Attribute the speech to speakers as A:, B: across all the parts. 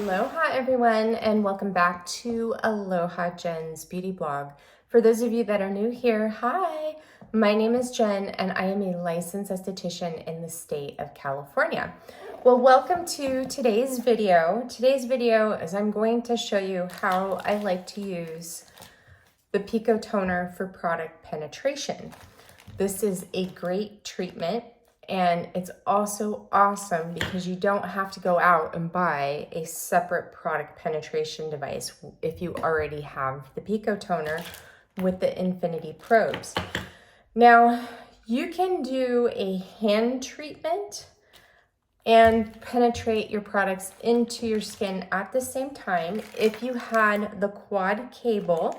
A: Aloha everyone, and welcome back to Aloha Jen's beauty blog. For those of you that are new here, hi, my name is Jen and I am a licensed esthetician in the state of California. Well, welcome to today's video. Today's video is I'm going to show you how I like to use the Pico Toner for product penetration. This is a great treatment. And it's also awesome because you don't have to go out and buy a separate product penetration device if you already have the Pico Toner with the infinity probes. Now, you can do a hand treatment and penetrate your products into your skin at the same time if you had the quad cable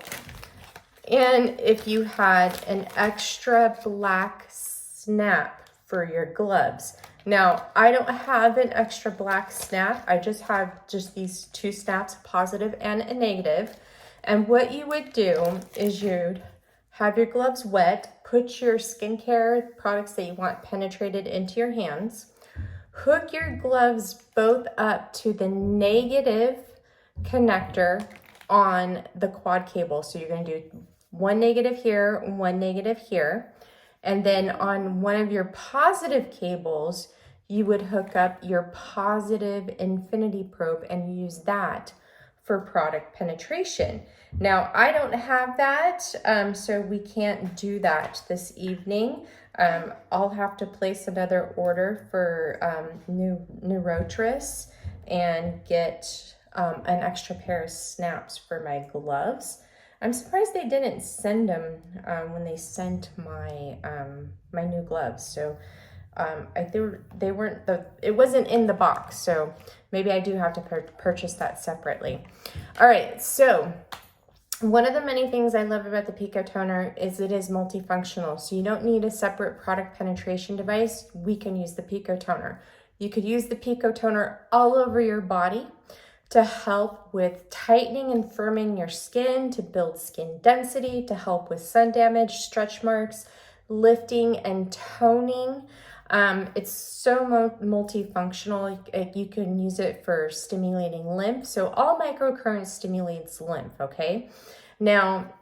A: and if you had an extra black snap for your gloves. Now, I don't have an extra black snap. I just have these two snaps, positive and a negative. And what you would do is you'd have your gloves wet, put your skincare products that you want penetrated into your hands, hook your gloves both up to the negative connector on the quad cable. So you're gonna do one negative here, one negative here. And then on one of your positive cables, you would hook up your positive infinity probe and use that for product penetration. Now, I don't have that, so we can't do that this evening. I'll have to place another order for Neurotris and get an extra pair of snaps for my gloves. I'm surprised they didn't send them when they sent my my new gloves. So it wasn't in the box. So maybe I do have to purchase that separately. All right. So one of the many things I love about the Pico Toner is it is multifunctional. So you don't need a separate product penetration device. We can use the Pico Toner. You could use the Pico Toner all over your body to help with tightening and firming your skin, to build skin density, to help with sun damage, stretch marks, lifting and toning. It's so multifunctional. You can use it for stimulating lymph. So all microcurrent stimulates lymph, okay? Now,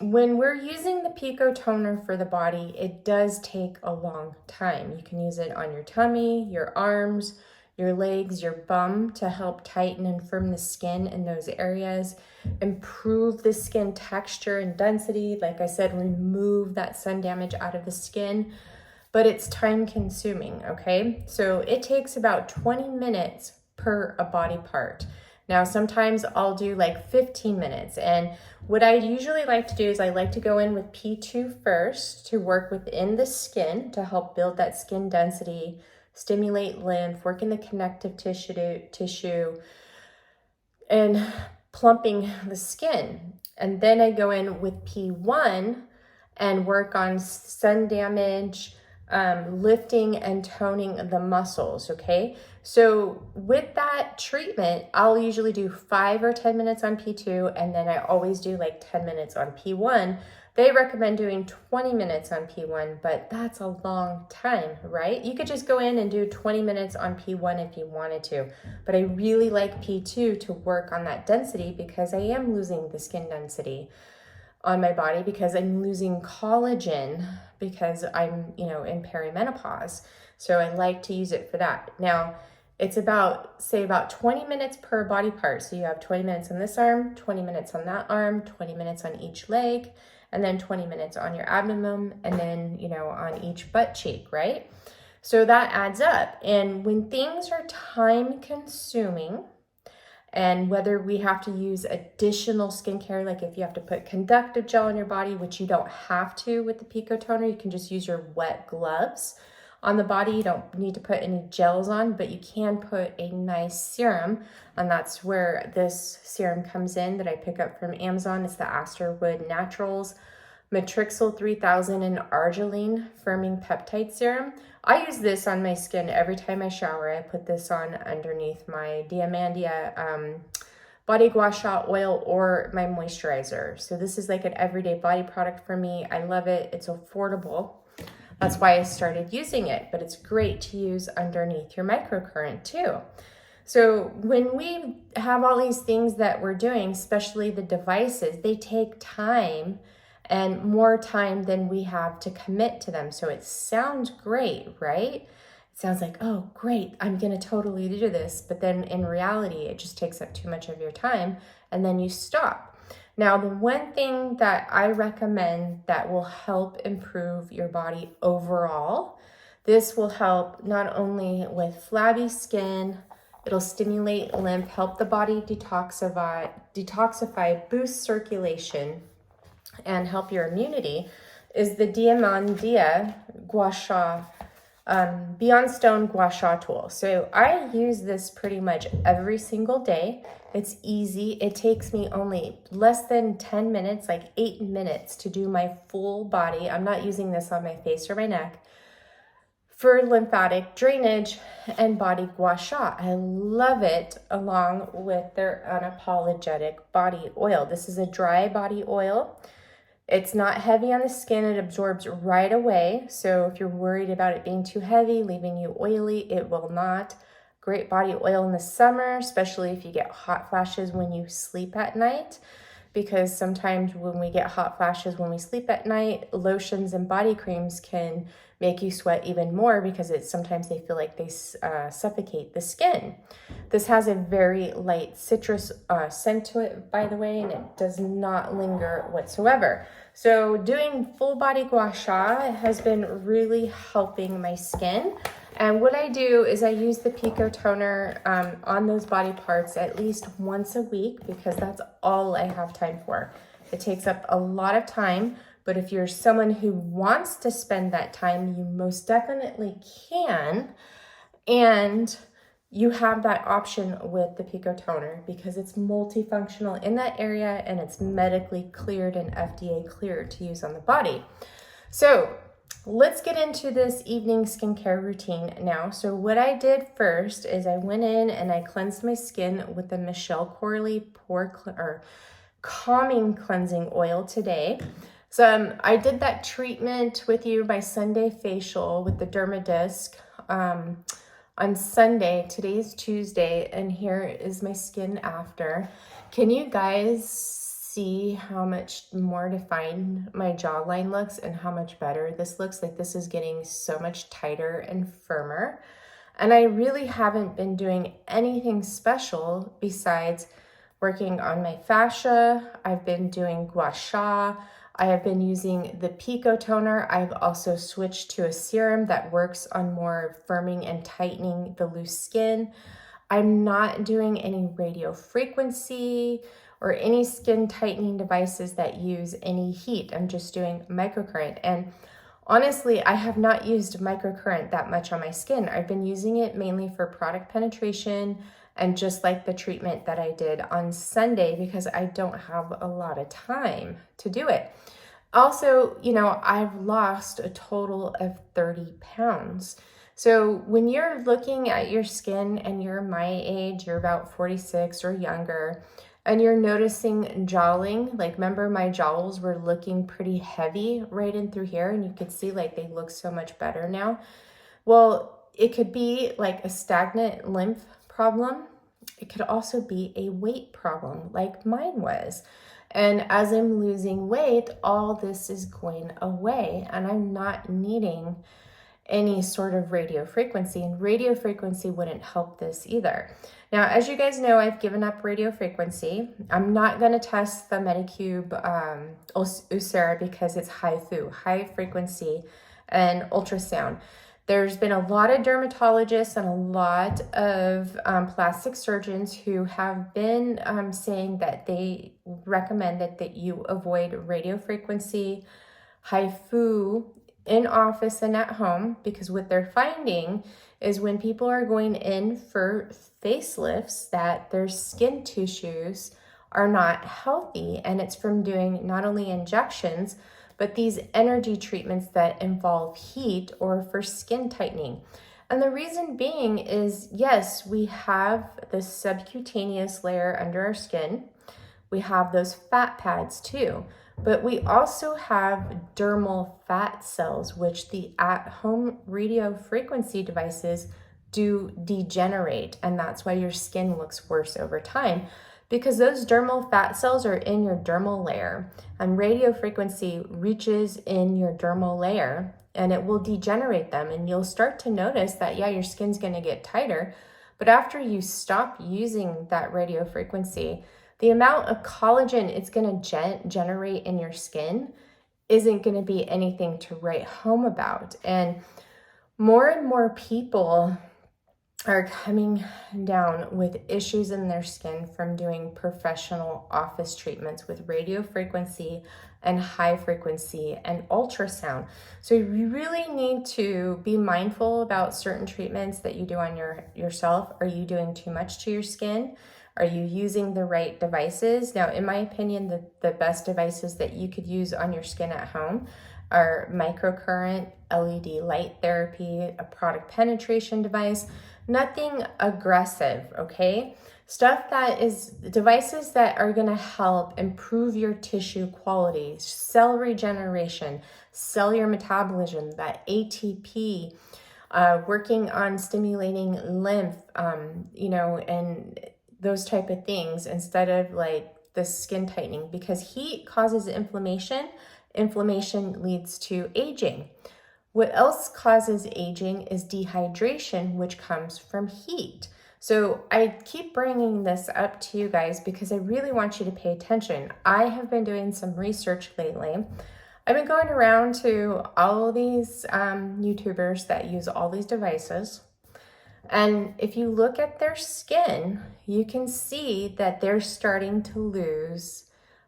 A: when we're using the Pico Toner for the body, it does take a long time. You can use it on your tummy, your arms, your legs, your bum to help tighten and firm the skin in those areas, improve the skin texture and density. Like I said, remove that sun damage out of the skin, but it's time consuming, okay? So it takes about 20 minutes per a body part. Now, sometimes I'll do like 15 minutes. And what I usually like to do is I like to go in with P2 first to work within the skin to help build that skin density, stimulate lymph, work in the connective tissue, and plumping the skin. And then I go in with P1 and work on sun damage, lifting and toning the muscles, okay? So with that treatment, I'll usually do 5 or 10 minutes on P2, and then I always do like 10 minutes on P1. They recommend doing 20 minutes on P1, but that's a long time, right? You could just go in and do 20 minutes on P1 if you wanted to, but I really like P2 to work on that density because I am losing the skin density on my body because I'm losing collagen because I'm, in perimenopause. So I like to use it for that. Now, it's about 20 minutes per body part. So you have 20 minutes on this arm, 20 minutes on that arm, 20 minutes on each leg, and then 20 minutes on your abdomen, and then, on each butt cheek, right? So that adds up. And when things are time consuming, and whether we have to use additional skincare, like if you have to put conductive gel on your body, which you don't have to with the Pico Toner, you can just use your wet gloves on the body. You don't need to put any gels on, but you can put a nice serum, and that's where this serum comes in that I pick up from Amazon. It's the Asterwood Naturals Matrixyl 3000 and Argireline Firming Peptide Serum. I use this on my skin every time I shower. I put this on underneath my Diamandia body gua sha oil or my moisturizer. So this is like an everyday body product for me. I love it. It's affordable. That's why I started using it, but it's great to use underneath your microcurrent too. So when we have all these things that we're doing, especially the devices, they take time and more time than we have to commit to them. So it sounds great, right? It sounds like, oh, great, I'm gonna totally do this. But then in reality, it just takes up too much of your time and then you stop. Now, the one thing that I recommend that will help improve your body overall, this will help not only with flabby skin, it'll stimulate lymph, help the body detoxify, boost circulation, and help your immunity, is the Diamandia Gua Sha, Beyond Stone Gua Sha tool. So I use this pretty much every single day. It's easy. It takes me only less than 10 minutes, like 8 minutes to do my full body. I'm not using this on my face or my neck. For lymphatic drainage and body gua sha. I love it along with their unapologetic body oil. This is a dry body oil. It's not heavy on the skin. It absorbs right away. So if you're worried about it being too heavy, leaving you oily, it will not. Great body oil in the summer, especially if you get hot flashes when you sleep at night. Because sometimes when we get hot flashes when we sleep at night, lotions and body creams can make you sweat even more because sometimes they feel like they suffocate the skin. This has a very light citrus scent to it, by the way, and it does not linger whatsoever. So doing full body gua sha has been really helping my skin. And what I do is I use the Pico Toner on those body parts at least once a week because that's all I have time for. It takes up a lot of time, but if you're someone who wants to spend that time, you most definitely can. And you have that option with the Pico Toner because it's multifunctional in that area and it's medically cleared and FDA cleared to use on the body. So let's get into this evening skincare routine now. So what I did first is I went in and I cleansed my skin with the Michele Corley calming cleansing oil today. So I did that treatment with you, my Sunday facial with the Dermadisc on Sunday. Today's Tuesday, and here is my skin after. Can you guys see how much more defined my jawline looks and how much better this looks? Like this is getting so much tighter and firmer. And I really haven't been doing anything special besides working on my fascia. I've been doing gua sha. I have been using the Pico Toner. I've also switched to a serum that works on more firming and tightening the loose skin. I'm not doing any radio frequency or any skin tightening devices that use any heat. I'm just doing microcurrent. And honestly, I have not used microcurrent that much on my skin. I've been using it mainly for product penetration and just like the treatment that I did on Sunday because I don't have a lot of time to do it. Also, you know, I've lost a total of 30 pounds. So when you're looking at your skin and you're my age, you're about 46 or younger, and you're noticing jowling, like remember my jowls were looking pretty heavy right in through here and you could see like they look so much better now. Well, it could be like a stagnant lymph problem. It could also be a weight problem like mine was. And as I'm losing weight, all this is going away and I'm not needing any sort of radio frequency, and radio frequency wouldn't help this either. Now, as you guys know, I've given up radio frequency. I'm not going to test the Medicube Ulcera because it's high frequency and ultrasound. There's been a lot of dermatologists and a lot of plastic surgeons who have been saying that they recommend that you avoid radio frequency, HIFU, in office and at home, because what they're finding is when people are going in for facelifts that their skin tissues are not healthy, and it's from doing not only injections but these energy treatments that involve heat or for skin tightening. And the reason being is, yes, we have the subcutaneous layer under our skin. We have those fat pads too. But we also have dermal fat cells, which the at-home radio frequency devices do degenerate, and that's why your skin looks worse over time, because those dermal fat cells are in your dermal layer, and radio frequency reaches in your dermal layer and it will degenerate them, and you'll start to notice that, yeah, your skin's going to get tighter, but after you stop using that radio frequency, the amount of collagen it's going to generate in your skin isn't going to be anything to write home about. And more people are coming down with issues in their skin from doing professional office treatments with radio frequency and high frequency and ultrasound. So you really need to be mindful about certain treatments that you do on yourself. Are you doing too much to your skin? Are you using the right devices? Now, in my opinion, the best devices that you could use on your skin at home are microcurrent, LED light therapy, a product penetration device, nothing aggressive, okay? Stuff that is devices that are gonna help improve your tissue quality, cell regeneration, cellular metabolism, that ATP, working on stimulating lymph, and those type of things, instead of like the skin tightening, because heat causes inflammation. Inflammation leads to aging. What else causes aging is dehydration, which comes from heat. So I keep bringing this up to you guys because I really want you to pay attention. I have been doing some research lately. I've been going around to all these YouTubers that use all these devices. And if you look at their skin, you can see that they're starting to lose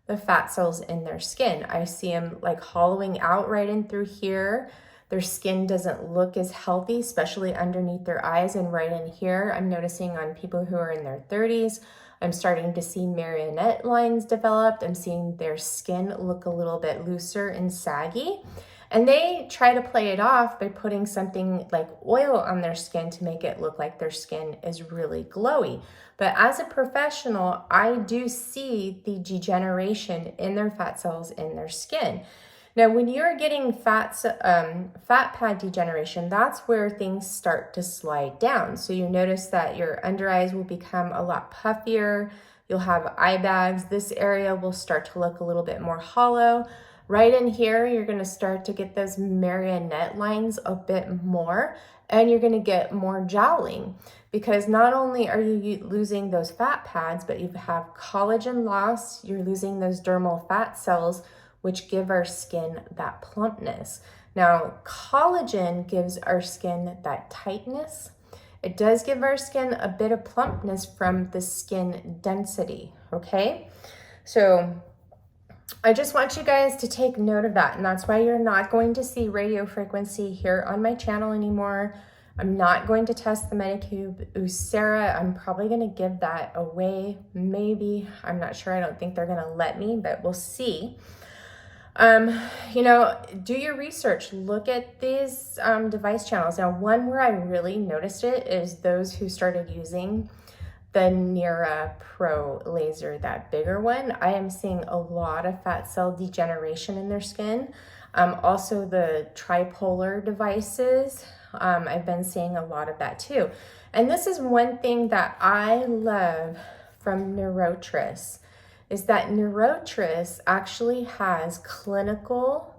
A: the fat cells in their skin. I see them like hollowing out right in through here. Their skin doesn't look as healthy, especially underneath their eyes and right in here. I'm noticing on people who are in their 30s, I'm starting to see marionette lines developed. I'm seeing their skin look a little bit looser and saggy. And they try to play it off by putting something like oil on their skin to make it look like their skin is really glowy. But as a professional, I do see the degeneration in their fat cells in their skin. Now, when you're getting fat pad degeneration, that's where things start to slide down. So you notice that your under eyes will become a lot puffier. You'll have eye bags. This area will start to look a little bit more hollow. Right in here, you're going to start to get those marionette lines a bit more, and you're going to get more jowling, because not only are you losing those fat pads, but you have collagen loss. You're losing those dermal fat cells, which give our skin that plumpness. Now, collagen gives our skin that tightness. It does give our skin a bit of plumpness from the skin density, okay? So I just want you guys to take note of that, and that's why you're not going to see radio frequency here on my channel anymore. I'm not going to test the Medicube Ucera. I'm probably going to give that away, maybe. I'm not sure. I don't think they're going to let me, but we'll see. Do your research. Look at these device channels. Now, one where I really noticed it is those who started using the Neurotris laser, that bigger one. I am seeing a lot of fat cell degeneration in their skin. Also the tripolar devices, I've been seeing a lot of that too. And this is one thing that I love from Neurotris, is that Neurotris actually has clinical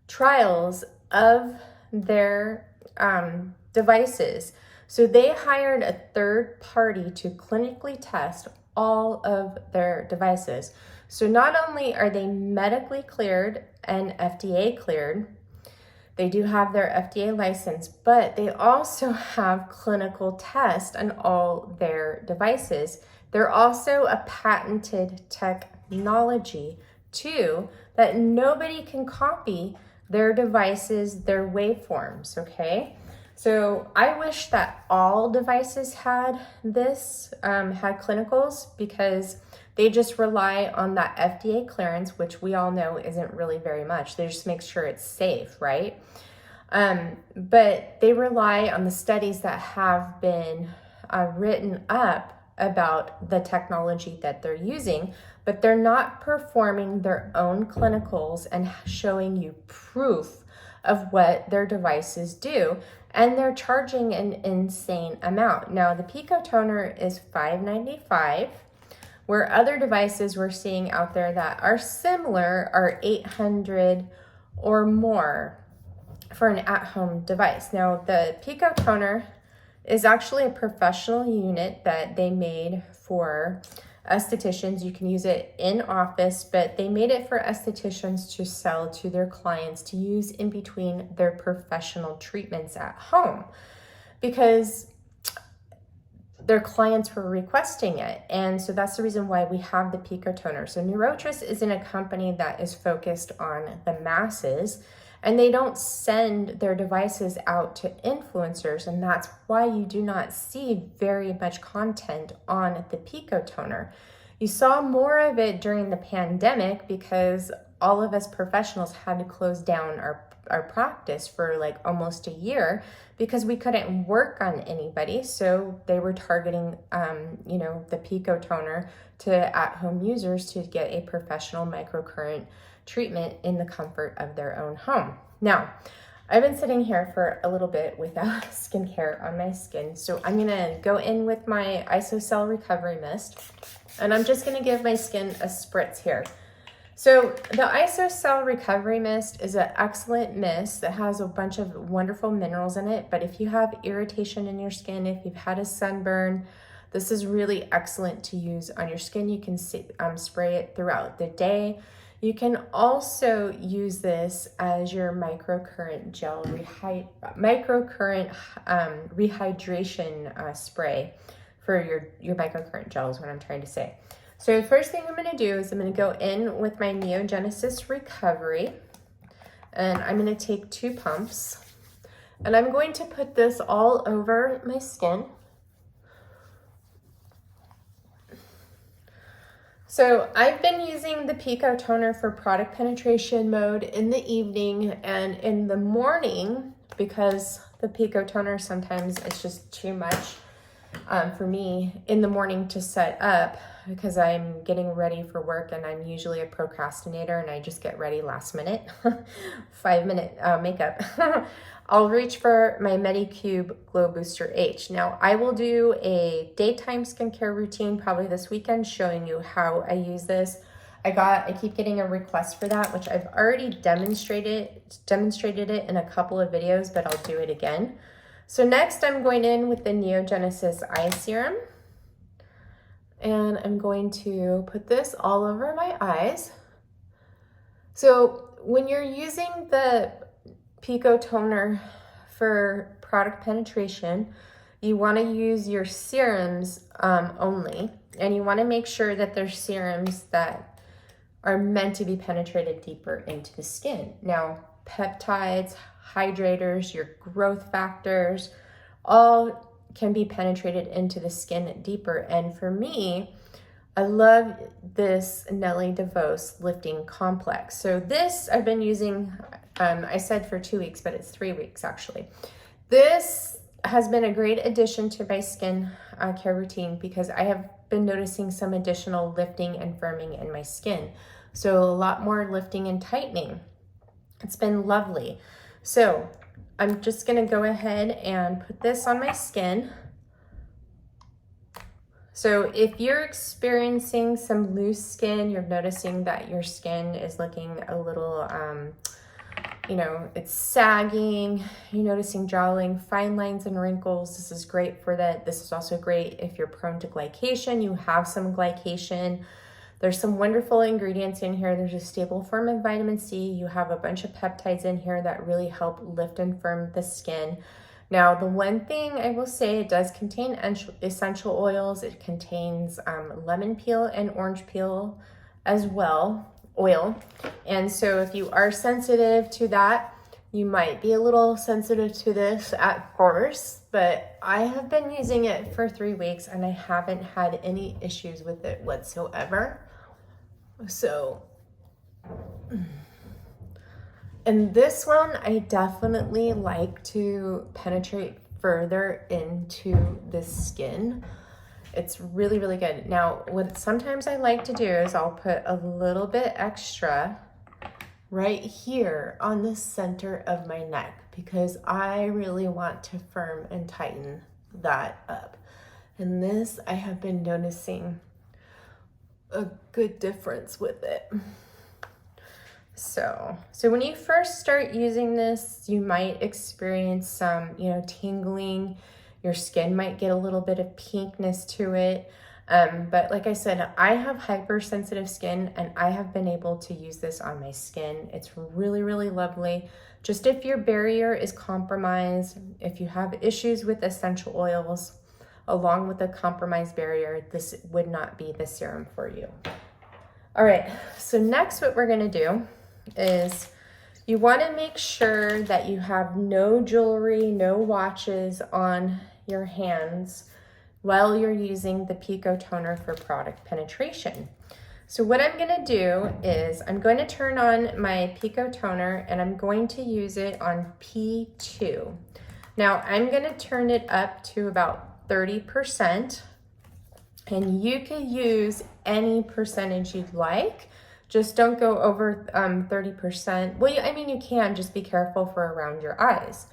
A: trials of their devices. So they hired a third party to clinically test all of their devices. So not only are they medically cleared and FDA cleared, they do have their FDA license, but they also have clinical tests on all their devices. They're also a patented technology too, that nobody can copy their devices, their waveforms, okay? So I wish that all devices had this, had clinicals, because they just rely on that FDA clearance, which we all know isn't really very much. They just make sure it's safe, right? But they rely on the studies that have been written up about the technology that they're using, but they're not performing their own clinicals and showing you proof of what their devices do. and they're charging an insane amount. Now, the Pico Toner is $5.95, where other devices we're seeing out there that are similar are $800 or more for an at-home device. Now, the Pico Toner is actually a professional unit that they made for estheticians. You can use it in office, but they made it for estheticians to sell to their clients to use in between their professional treatments at home, because their clients were requesting it. And so that's the reason why we have the Pico Toner. So Neurotris isn't a company that is focused on the masses, and they don't send their devices out to influencers, and that's why you do not see very much content on the Pico Toner. You saw more of it during the pandemic because all of us professionals had to close down our practice for like almost a year because we couldn't work on anybody. So they were targeting, you know, the Pico Toner to at-home users to get a professional microcurrent treatment in the comfort of their own home. Now, I've been sitting here for a little bit without skincare on my skin, so I'm gonna go in with my Isocell Recovery Mist, and I'm just gonna give my skin a spritz here. So the Isocell Recovery Mist is an excellent mist that has a bunch of wonderful minerals in it, but if you have irritation in your skin, if you've had a sunburn, this is really excellent to use on your skin. You can spray it throughout the day. You can also use this as your microcurrent gel, rehydration spray for your microcurrent gel is what I'm trying to say. So the first thing I'm gonna do is I'm gonna go in with my NeoGenesis Recovery, and I'm gonna take 2 pumps, and I'm going to put this all over my skin. So I've been using the Pico Toner for product penetration mode in the evening and in the morning, because the Pico Toner sometimes it's just too much for me in the morning to set up, because I'm getting ready for work and I'm usually a procrastinator and I just get ready last minute. 5-minute makeup. I'll reach for my Medicube Glow Booster H. Now, I will do a daytime skincare routine probably this weekend showing you how I use this. I keep getting a request for that, which I've already demonstrated it in a couple of videos, but I'll do it again. So next I'm going in with the Neogenesis Eye Serum, and I'm going to put this all over my eyes. So when you're using the Pico Toner for product penetration, you want to use your serums only, and you want to make sure that they're serums that are meant to be penetrated deeper into the skin. Now, peptides, hydrators, your growth factors, all can be penetrated into the skin deeper. And for me, I love this Nelly De Vuyst Lifting Complex. So this I've been using, I said for 2 weeks, but it's 3 weeks actually. This has been a great addition to my skin care routine because I have been noticing some additional lifting and firming in my skin. So a lot more lifting and tightening. It's been lovely. So I'm just gonna go ahead and put this on my skin. So if you're experiencing some loose skin, you're noticing that your skin is looking a little, you know, it's sagging, you're noticing jowling, fine lines and wrinkles, this is great for that. This is also great if you're prone to glycation, you have some glycation. There's some wonderful ingredients in here. There's a stable form of vitamin C. You have a bunch of peptides in here that really help lift and firm the skin. Now, the one thing I will say, it does contain essential oils. It contains lemon peel and orange peel as well, oil. And so if you are sensitive to that, you might be a little sensitive to this at first, but I have been using it for 3 weeks and I haven't had any issues with it whatsoever. So, and this one, I definitely like to penetrate further into the skin. It's really, really good. Now, what sometimes I like to do is I'll put a little bit extra right here on the center of my neck because I really want to firm and tighten that up. And this, I have been noticing a good difference with it. So when you first start using this, you might experience some, tingling. Your skin might get a little bit of pinkness to it. But like I said, I have hypersensitive skin and I have been able to use this on my skin. It's really, really lovely. Just if your barrier is compromised, if you have issues with essential oils, along with a compromised barrier, this would not be the serum for you. All right, so next what we're gonna do is you wanna make sure that you have no jewelry, no watches on your hands while you're using the Pico Toner for product penetration. So what I'm gonna do is I'm going to turn on my Pico Toner and I'm going to use it on P2. Now I'm gonna turn it up to about 30%, and you can use any percentage you'd like. Just don't go over 30%. Well, I mean, you can, just be careful for around your eyes.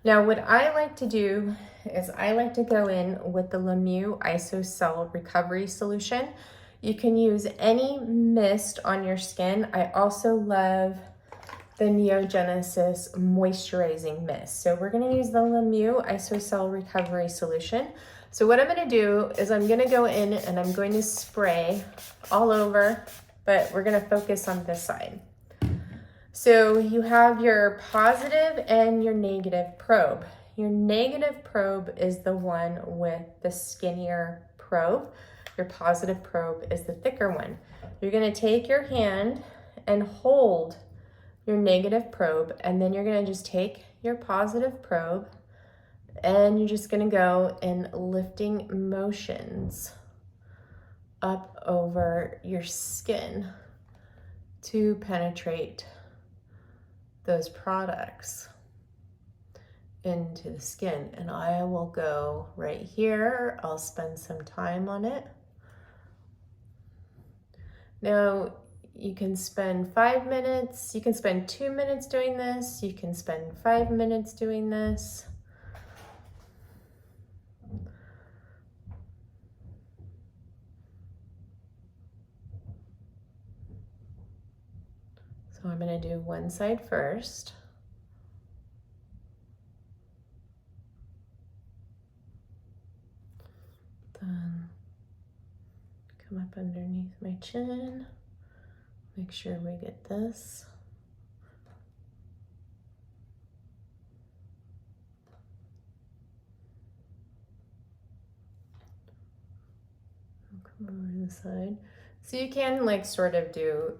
A: Now, what I like to do is I like to go in with the Mieux Isocell Recovery Solution. You can use any mist on your skin. I also love the NeoGenesis Moisturizing Mist. So we're gonna use the Mieux Isocell Recovery Solution. So what I'm gonna do is I'm gonna go in and I'm going to spray all over, but we're gonna focus on this side. So you have your positive and your negative probe. Your negative probe is the one with the skinnier probe. Your positive probe is the thicker one. You're gonna take your hand and hold your negative probe, and then you're gonna just take your positive probe and you're just gonna go in lifting motions up over your skin to penetrate those products into the skin. And I will go right here. I'll spend some time on it. Now, you can spend 5 minutes, you can spend 2 minutes doing this, you can spend 5 minutes doing this. So I'm gonna do one side first. Then come up underneath my chin. Make sure we get this. I'll come over to the side. So you can like sort of do,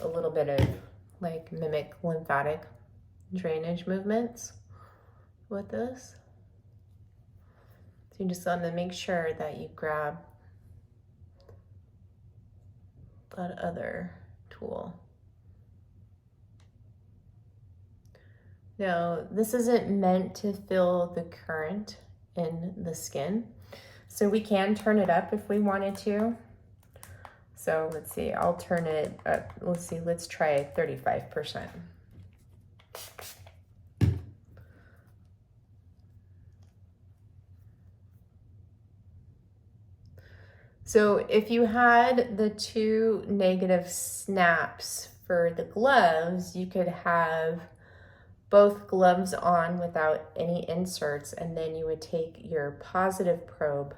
A: a little bit of like mimic lymphatic drainage movements with this. So you just want to make sure that you grab that other tool. Now, this isn't meant to feel the current in the skin, so we can turn it up if we wanted to. So let's see, I'll turn it up. Let's try 35%. So if you had the 2 negative snaps for the gloves, you could have both gloves on without any inserts, and then you would take your positive probe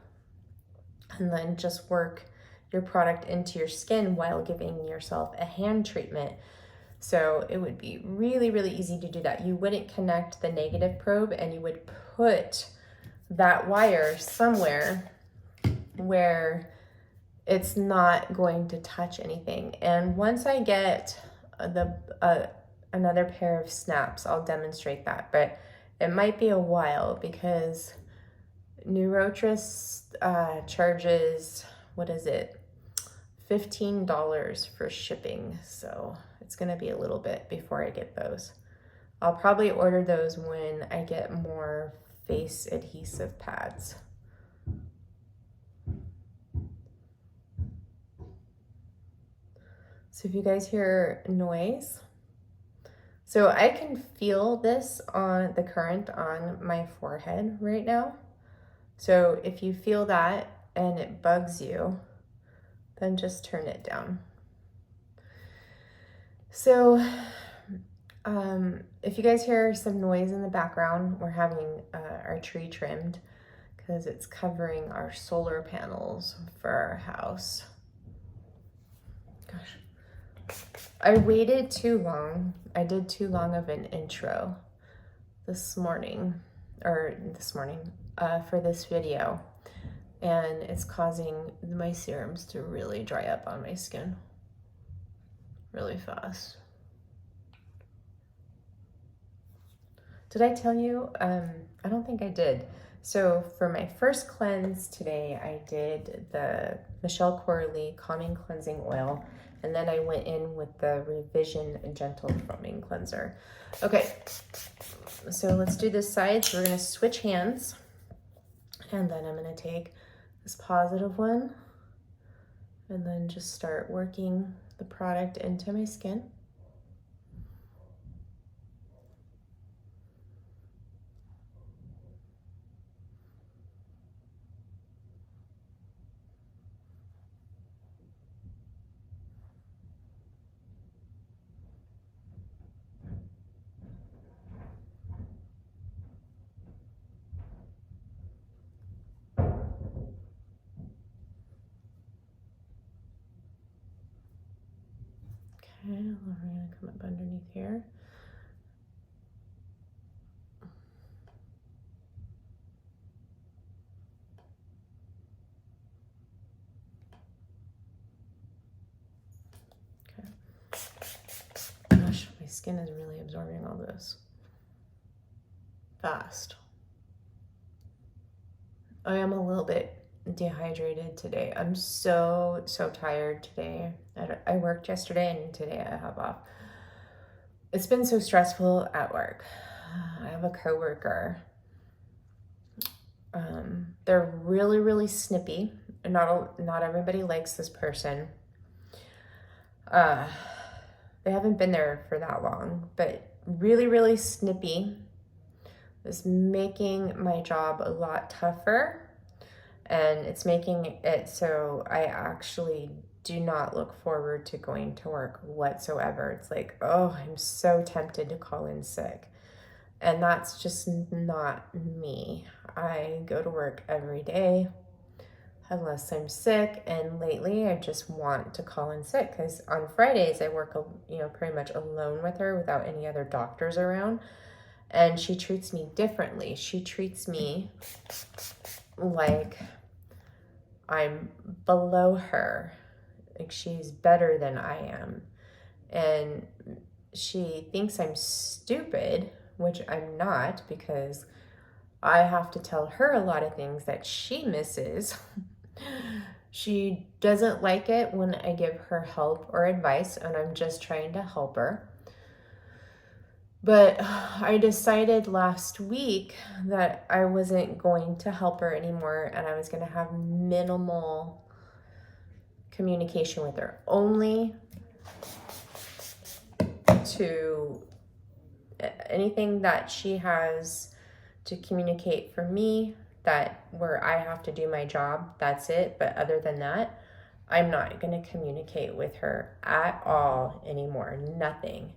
A: and then just work your product into your skin while giving yourself a hand treatment. So it would be really, really easy to do that. You wouldn't connect the negative probe and you would put that wire somewhere where it's not going to touch anything. And once I get another pair of snaps, I'll demonstrate that, but it might be a while because Neurotris charges, what is it, $15 for shipping. So it's gonna be a little bit before I get those. I'll probably order those when I get more face adhesive pads. So if you guys hear noise, so I can feel this on the current on my forehead right now. So if you feel that and it bugs you, then just turn it down. So if you guys hear some noise in the background, we're having our tree trimmed because it's covering our solar panels for our house. Gosh, I waited too long. I did too long of an intro this morning, for this video, and it's causing my serums to really dry up on my skin really fast. Did I tell you? I don't think I did. So for my first cleanse today, I did the Michele Corley Calming Cleansing Oil, and then I went in with the Revision Gentle Foaming Cleanser. Okay, so let's do this side. So we're gonna switch hands, and then I'm gonna take this positive one, and then just start working the product into my skin. Okay, we're gonna come up underneath here. Okay. Gosh, my skin is really absorbing all this fast. I am a little bit dehydrated today. I'm so tired today. I worked yesterday and today I have off. It's been so stressful at work. I have a coworker. They're really snippy. Not everybody likes this person. They haven't been there for that long, but really snippy. Is making my job a lot tougher, and it's making it so I actually do not look forward to going to work whatsoever. It's like, oh, I'm so tempted to call in sick, and that's just not me. I go to work every day unless I'm sick, and lately I just want to call in sick because on Fridays I work, pretty much alone with her without any other doctors around. And she treats me differently. She treats me like I'm below her, like she's better than I am. And she thinks I'm stupid, which I'm not, because I have to tell her a lot of things that she misses. She doesn't like it when I give her help or advice, and I'm just trying to help her. But I decided last week that I wasn't going to help her anymore, and I was going to have minimal communication with her, only to anything that she has to communicate for me, that where I have to do my job, that's it. But other than that, I'm not going to communicate with her at all anymore. Nothing.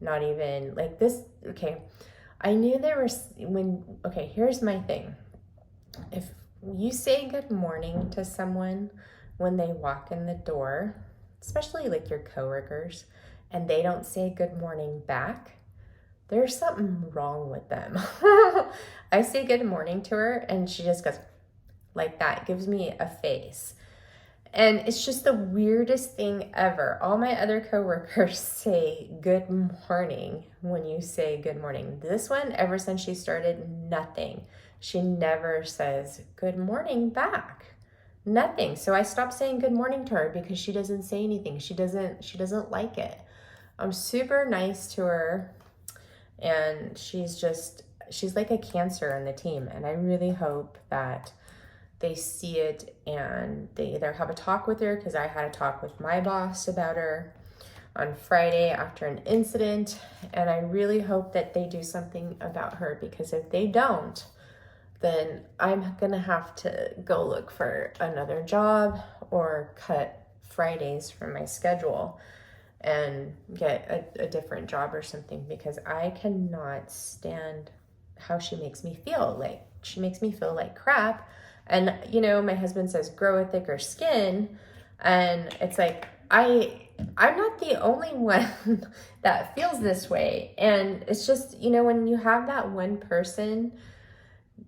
A: Not even like this. Okay, I knew there was here's my thing. If you say good morning to someone when they walk in the door, especially like your coworkers, and they don't say good morning back, there's something wrong with them. I say good morning to her and she just goes like that, gives me a face. And it's just the weirdest thing ever. All my other coworkers say good morning when you say good morning. This one, ever since she started, nothing. She never says good morning back. Nothing. So I stopped saying good morning to her because she doesn't say anything. She doesn't like it. I'm super nice to her, and she's like a Cancer on the team, and I really hope that they see it and they either have a talk with her, because I had a talk with my boss about her on Friday after an incident, and I really hope that they do something about her, because if they don't, then I'm gonna have to go look for another job or cut Fridays from my schedule and get a different job or something, because I cannot stand how she makes me feel. Like, she makes me feel like crap. And you know, my husband says grow a thicker skin, and it's like I'm not the only one that feels this way. And it's just, you know, when you have that one person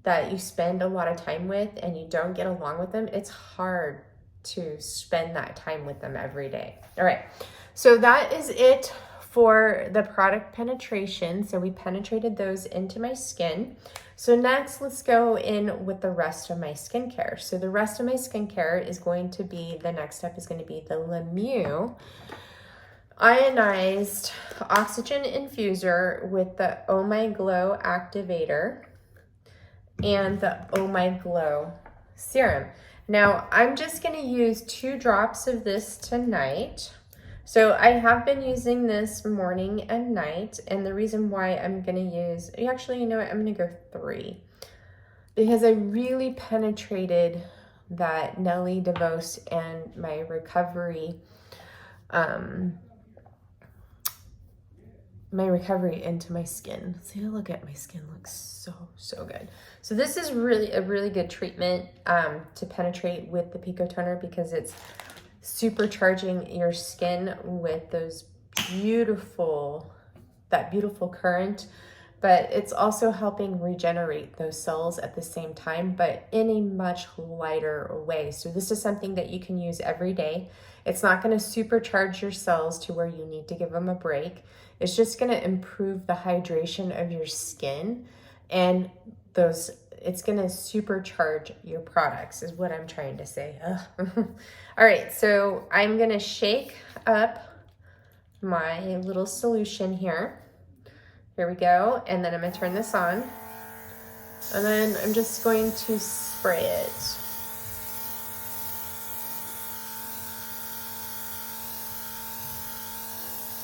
A: that you spend a lot of time with and you don't get along with them, it's hard to spend that time with them every day. All right, so that is it for the product penetration. So we penetrated those into my skin. So next, let's go in with the rest of my skincare. So the rest of my skincare is going to be, the next step is going to be the Mieux Ionized Oxygen Infuser with the Oh My Glow Activator and the Oh My Glow Serum. Now, I'm just going to use 2 drops of this tonight. So I have been using this morning and night, and the reason why I'm going to use, actually, you know what, I'm going to go 3, because I really penetrated that Nelly De Vuyst and my recovery, into my skin. See, look at my skin, looks so good. So this is really a really good treatment to penetrate with the Pico Toner, because it's supercharging your skin with those beautiful current, but it's also helping regenerate those cells at the same time, but in a much lighter way. So this is something that you can use every day. It's not going to supercharge your cells to where you need to give them a break. It's just going to improve the hydration of your skin, and it's going to supercharge your products, is what I'm trying to say. All right, so I'm going to shake up my little solution here. Here we go. And then I'm going to turn this on. And then I'm just going to spray it.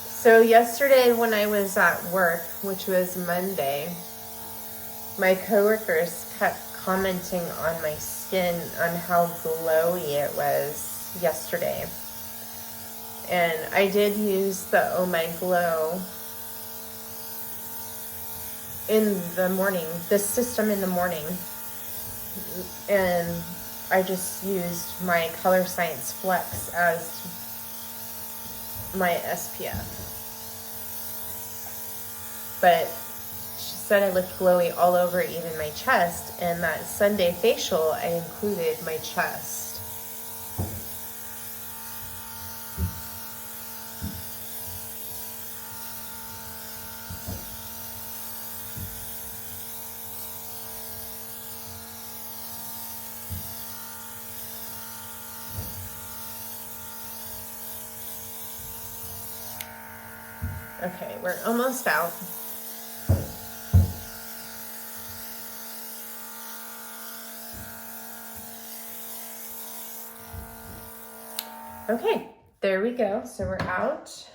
A: So yesterday when I was at work, which was Monday, my coworkers kept commenting on my skin, on how glowy it was yesterday. And I did use the Oh My Glow in the morning, this system in the morning. And I just used my Color Science Flex as my SPF. But she said I looked glowy all over, even my chest, and that Sunday facial, I included my chest. Okay, we're almost out. Okay, there we go. So we're out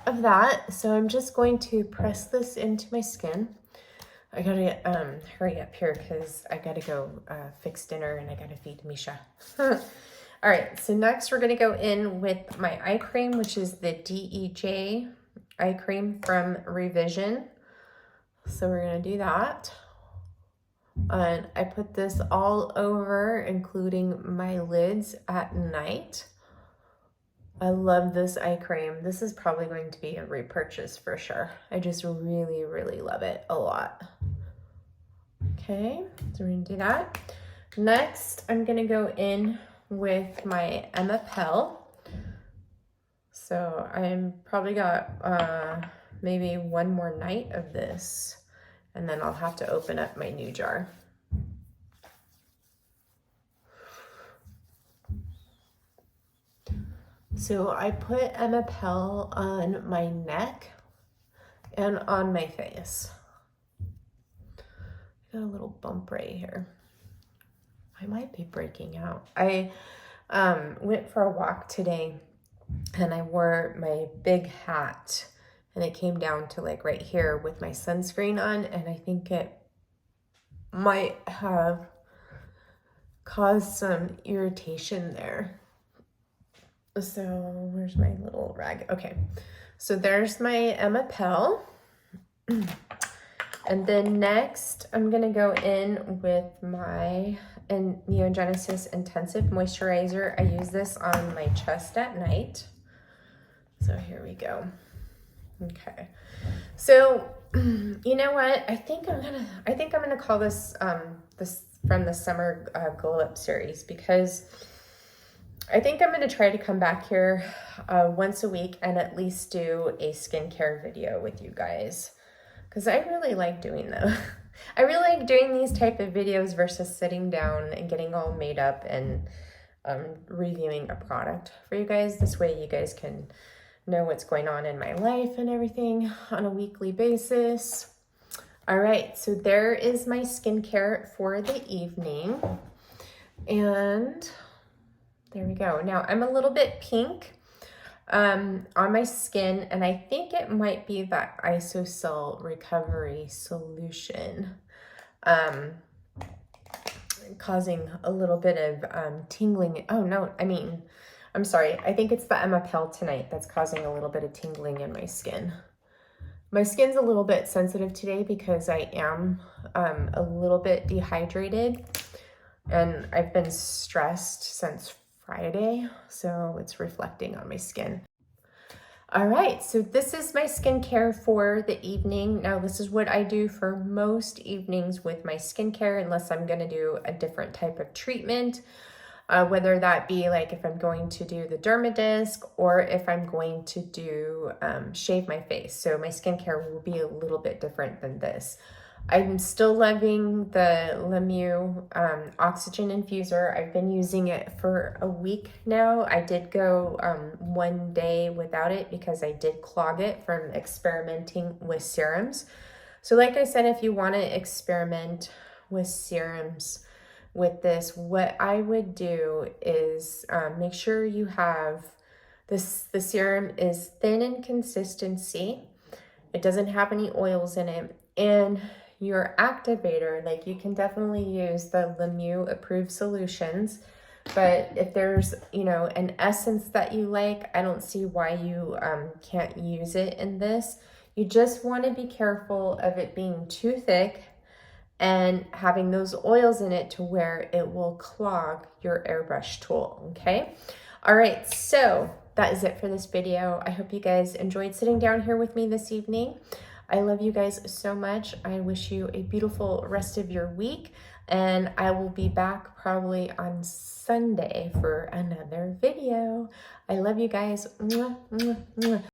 A: of that. So I'm just going to press this into my skin. I gotta hurry up here because I gotta go fix dinner and I gotta feed Michele. All right, so next we're gonna go in with my eye cream, which is the DEJ Eye Cream from Revision. So we're gonna do that. And I put this all over, including my lids at night. I love this eye cream. This is probably going to be a repurchase for sure. I just really, really love it a lot. Okay, so we're gonna do that. Next, I'm gonna go in with my Emepelle. So I'm probably got maybe one more night of this, and then I'll have to open up my new jar. So I put Emepelle on my neck and on my face. Got a little bump right here. I might be breaking out. I went for a walk today and I wore my big hat and it came down to like right here with my sunscreen on, and I think it might have caused some irritation there. So where's my little rag? Okay, so there's my Emepelle. And then next, I'm going to go in with my Neogenesis Intensive Moisturizer. I use this on my chest at night. So here we go. Okay. So, you know what? I think I'm gonna call this this from the Summer Glow Up series, because I think I'm gonna try to come back here once a week and at least do a skincare video with you guys, because I really like doing them. I really like doing these type of videos versus sitting down and getting all made up and reviewing a product for you guys. This way you guys can know what's going on in my life and everything on a weekly basis. All right, so there is my skincare for the evening. And there we go. Now I'm a little bit pink on my skin, and I think it might be that Isocell recovery solution causing a little bit of tingling. Oh no, I'm sorry. I think it's the Emepelle tonight that's causing a little bit of tingling in my skin. My skin's a little bit sensitive today because I am a little bit dehydrated, and I've been stressed since Friday, so it's reflecting on my skin. All right, so this is my skincare for the evening. Now, this is what I do for most evenings with my skincare, unless I'm gonna do a different type of treatment, whether that be like if I'm going to do the dermadisc or if I'm going to do shave my face. So my skincare will be a little bit different than this. I'm still loving the Mieux Oxygen Infuser. I've been using it for a week now. I did go 1 day without it because I did clog it from experimenting with serums. So like I said, if you want to experiment with serums with this, what I would do is make sure you have this. The serum is thin in consistency. It doesn't have any oils in it. And your activator, like you can definitely use the Mieux approved solutions, but if there's, you know, an essence that you like, I don't see why you can't use it in this. You just want to be careful of it being too thick and having those oils in it to where it will clog your airbrush tool, okay? All right, so that is it for this video. I hope you guys enjoyed sitting down here with me this evening. I love you guys so much. I wish you a beautiful rest of your week, and I will be back probably on Sunday for another video. I love you guys. Mwah, mwah, mwah.